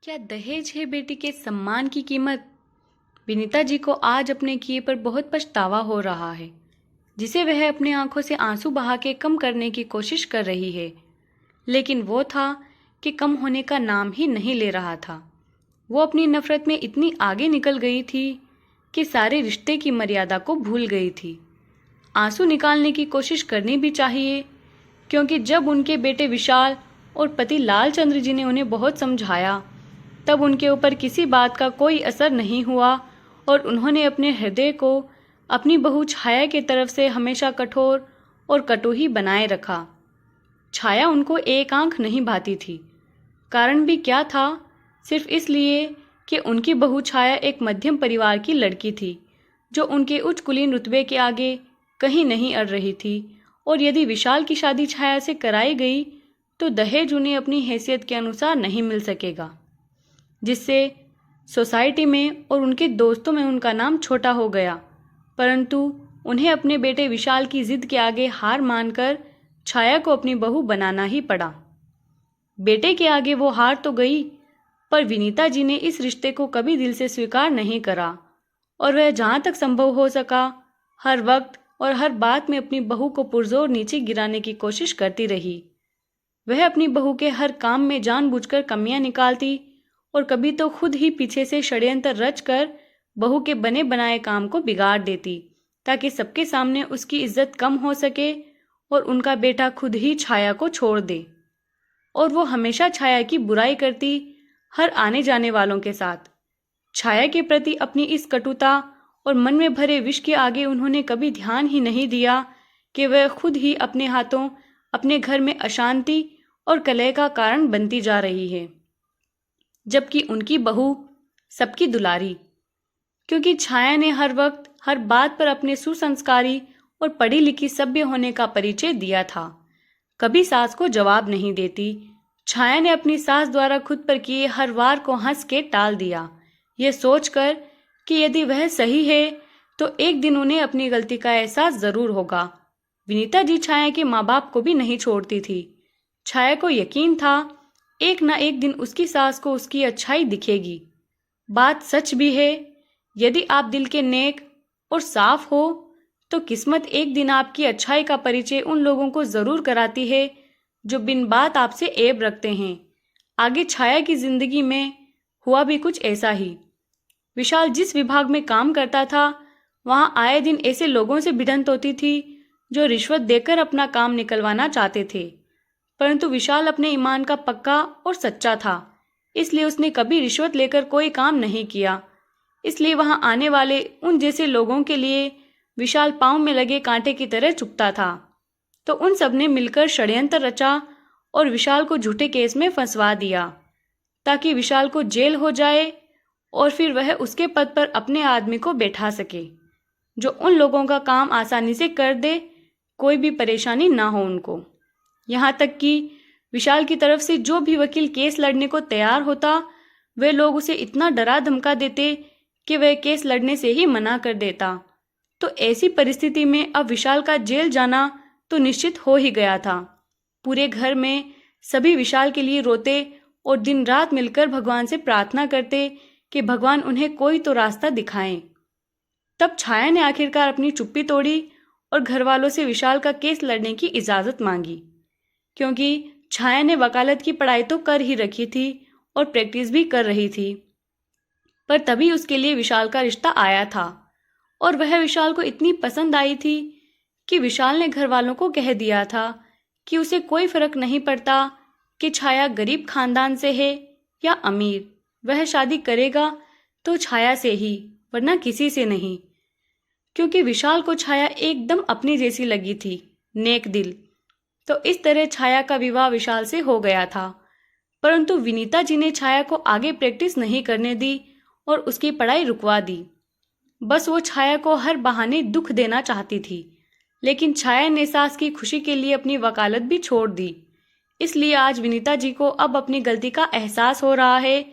क्या दहेज है बेटी के सम्मान की कीमत? विनीता जी को आज अपने किए पर बहुत पछतावा हो रहा है, जिसे वह अपनी आंखों से आंसू बहा के कम करने की कोशिश कर रही है। लेकिन वो था कि कम होने का नाम ही नहीं ले रहा था। वो अपनी नफरत में इतनी आगे निकल गई थी कि सारे रिश्ते की मर्यादा को भूल गई थी। आंसू निकालने की कोशिश करनी भी चाहिए, क्योंकि जब उनके बेटे विशाल और पति लालचंद्र जी ने उन्हें बहुत समझाया, तब उनके ऊपर किसी बात का कोई असर नहीं हुआ और उन्होंने अपने हृदय को अपनी बहू छाया के तरफ से हमेशा कठोर और कटु ही बनाए रखा। छाया उनको एक आंख नहीं भाती थी। कारण भी क्या था? सिर्फ इसलिए कि उनकी बहू छाया एक मध्यम परिवार की लड़की थी, जो उनके उच्च कुलीन रुतबे के आगे कहीं नहीं अड़ रही थी। और यदि विशाल की शादी छाया से कराई गई तो दहेज उन्हें अपनी हैसियत के अनुसार नहीं मिल सकेगा, जिससे सोसाइटी में और उनके दोस्तों में उनका नाम छोटा हो गया। परंतु उन्हें अपने बेटे विशाल की जिद के आगे हार मानकर छाया को अपनी बहू बनाना ही पड़ा। बेटे के आगे वो हार तो गई, पर विनीता जी ने इस रिश्ते को कभी दिल से स्वीकार नहीं करा और वह जहाँ तक संभव हो सका हर वक्त और हर बात में अपनी बहू को पुरजोर नीचे गिराने की कोशिश करती रही। वह अपनी बहू के हर काम में जानबूझकर कमियां निकालती और कभी तो खुद ही पीछे से षड्यंत्र रचकर बहू के बने बनाए काम को बिगाड़ देती, ताकि सबके सामने उसकी इज्जत कम हो सके और उनका बेटा खुद ही छाया को छोड़ दे। और वो हमेशा छाया की बुराई करती, हर आने जाने वालों के साथ। छाया के प्रति अपनी इस कटुता और मन में भरे विष के आगे उन्होंने कभी ध्यान ही नहीं दिया कि वह खुद ही अपने हाथों अपने घर में अशांति और कलह का कारण बनती जा रही है, जबकि उनकी बहू सबकी दुलारी। क्योंकि छाया ने हर वक्त हर बात पर अपने सुसंस्कारी और पढ़ी लिखी सभ्य होने का परिचय दिया था। कभी सास को जवाब नहीं देती। छाया ने अपनी सास द्वारा खुद पर किए हर वार को हंस के टाल दिया, यह सोचकर कि यदि वह सही है तो एक दिन उन्हें अपनी गलती का एहसास जरूर होगा। विनीता जी छाया के माँ बाप को भी नहीं छोड़ती थी। छाया को यकीन था एक ना एक दिन उसकी सास को उसकी अच्छाई दिखेगी। बात सच भी है, यदि आप दिल के नेक और साफ हो तो किस्मत एक दिन आपकी अच्छाई का परिचय उन लोगों को जरूर कराती है जो बिन बात आपसे ऐब रखते हैं। आगे छाया की जिंदगी में हुआ भी कुछ ऐसा ही। विशाल जिस विभाग में काम करता था, वहां आए दिन ऐसे लोगों से भिड़ंत होती थी जो रिश्वत देकर अपना काम निकलवाना चाहते थे। परंतु विशाल अपने ईमान का पक्का और सच्चा था, इसलिए उसने कभी रिश्वत लेकर कोई काम नहीं किया। इसलिए वहां आने वाले उन जैसे लोगों के लिए विशाल पांव में लगे कांटे की तरह चुभता था। तो उन सब ने मिलकर षड्यंत्र रचा और विशाल को झूठे केस में फंसवा दिया, ताकि विशाल को जेल हो जाए और फिर वह उसके पद पर अपने आदमी को बैठा सके, जो उन लोगों का काम आसानी से कर दे, कोई भी परेशानी ना हो उनको। यहाँ तक कि विशाल की तरफ से जो भी वकील केस लड़ने को तैयार होता, वे लोग उसे इतना डरा धमका देते कि वह केस लड़ने से ही मना कर देता। तो ऐसी परिस्थिति में अब विशाल का जेल जाना तो निश्चित हो ही गया था। पूरे घर में सभी विशाल के लिए रोते और दिन रात मिलकर भगवान से प्रार्थना करते कि भगवान उन्हें कोई तो रास्ता दिखाएं। तब छाया ने आखिरकार अपनी चुप्पी तोड़ी और घर वालों से विशाल का केस लड़ने की इजाजत मांगी, क्योंकि छाया ने वकालत की पढ़ाई तो कर ही रखी थी और प्रैक्टिस भी कर रही थी। पर तभी उसके लिए विशाल का रिश्ता आया था और वह विशाल को इतनी पसंद आई थी कि विशाल ने घर वालों को कह दिया था कि उसे कोई फर्क नहीं पड़ता कि छाया गरीब खानदान से है या अमीर, वह शादी करेगा तो छाया से ही, वरना किसी से नहीं। क्योंकि विशाल को छाया एकदम अपनी जैसी लगी थी, नेक दिल। तो इस तरह छाया का विवाह विशाल से हो गया था। परंतु विनीता जी ने छाया को आगे प्रैक्टिस नहीं करने दी और उसकी पढ़ाई रुकवा दी। बस वो छाया को हर बहाने दुख देना चाहती थी, लेकिन छाया ने सास की खुशी के लिए अपनी वकालत भी छोड़ दी। इसलिए आज विनीता जी को अब अपनी गलती का एहसास हो रहा है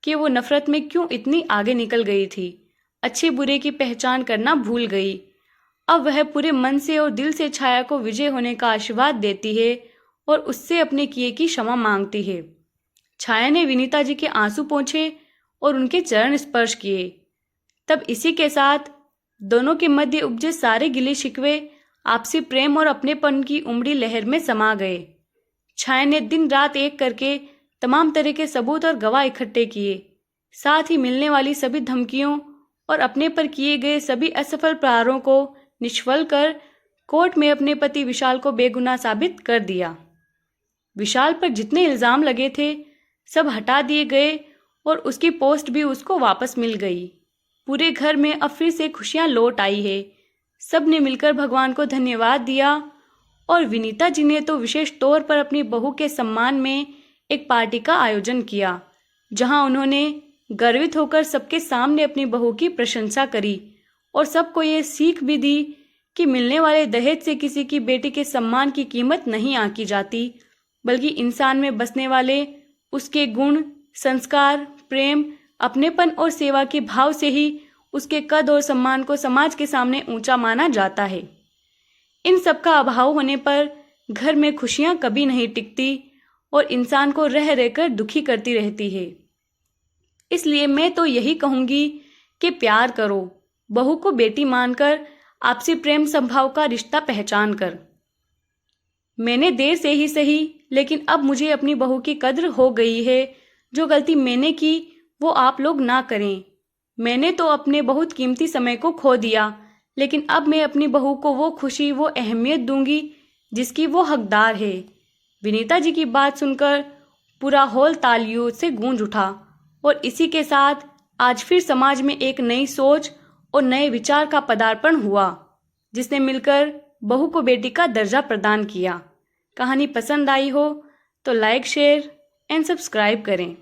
कि वो नफरत में क्यों इतनी आगे निकल गई थी, अच्छे बुरे की पहचान करना भूल गई। अब वह पूरे मन से और दिल से छाया को विजय होने का आशीर्वाद देती है और उससे अपने किए की क्षमा मांगती है। छाया ने विनीता जी के आंसू पोंछे और उनके चरण स्पर्श किए। तब इसी के साथ दोनों के मध्य उपजे सारे गिले शिकवे आपसी प्रेम और अपनेपन की उमड़ी लहर में समा गए। छाया ने दिन रात एक करके तमाम तरह के सबूत और गवाह इकट्ठे किए, साथ ही मिलने वाली सभी धमकियों और अपने पर किए गए सभी असफल प्रहारों को निष्फल कर कोर्ट में अपने पति विशाल को बेगुनाह साबित कर दिया। विशाल पर जितने इल्जाम लगे थे सब हटा दिए गए और उसकी पोस्ट भी उसको वापस मिल गई। पूरे घर में अब फिर से खुशियां लौट आई है। सब ने मिलकर भगवान को धन्यवाद दिया और विनीता जी ने तो विशेष तौर पर अपनी बहू के सम्मान में एक पार्टी का आयोजन किया, जहां उन्होंने गर्वित होकर सबके सामने अपनी बहू की प्रशंसा करी और सबको ये सीख भी दी कि मिलने वाले दहेज से किसी की बेटी के सम्मान की कीमत नहीं आंकी जाती, बल्कि इंसान में बसने वाले उसके गुण, संस्कार, प्रेम, अपनेपन और सेवा के भाव से ही उसके कद और सम्मान को समाज के सामने ऊंचा माना जाता है। इन सब का अभाव होने पर घर में खुशियां कभी नहीं टिकती और इंसान को रह रहकर दुखी करती रहती है। इसलिए मैं तो यही कहूंगी कि प्यार करो, बहू को बेटी मानकर आपसी प्रेम संभाव का रिश्ता पहचान कर। मैंने देर से ही सही, लेकिन अब मुझे अपनी बहू की कद्र हो गई है। जो गलती मैंने की वो आप लोग ना करें। मैंने तो अपने बहुत कीमती समय को खो दिया, लेकिन अब मैं अपनी बहू को वो खुशी, वो अहमियत दूंगी जिसकी वो हकदार है। विनीता जी की बात सुनकर पूरा हॉल तालियों से गूंज उठा और इसी के साथ आज फिर समाज में एक नई सोच और नए विचार का पदार्पण हुआ, जिसने मिलकर बहू को बेटी का दर्जा प्रदान किया। कहानी पसंद आई हो तो लाइक, शेयर एंड सब्सक्राइब करें।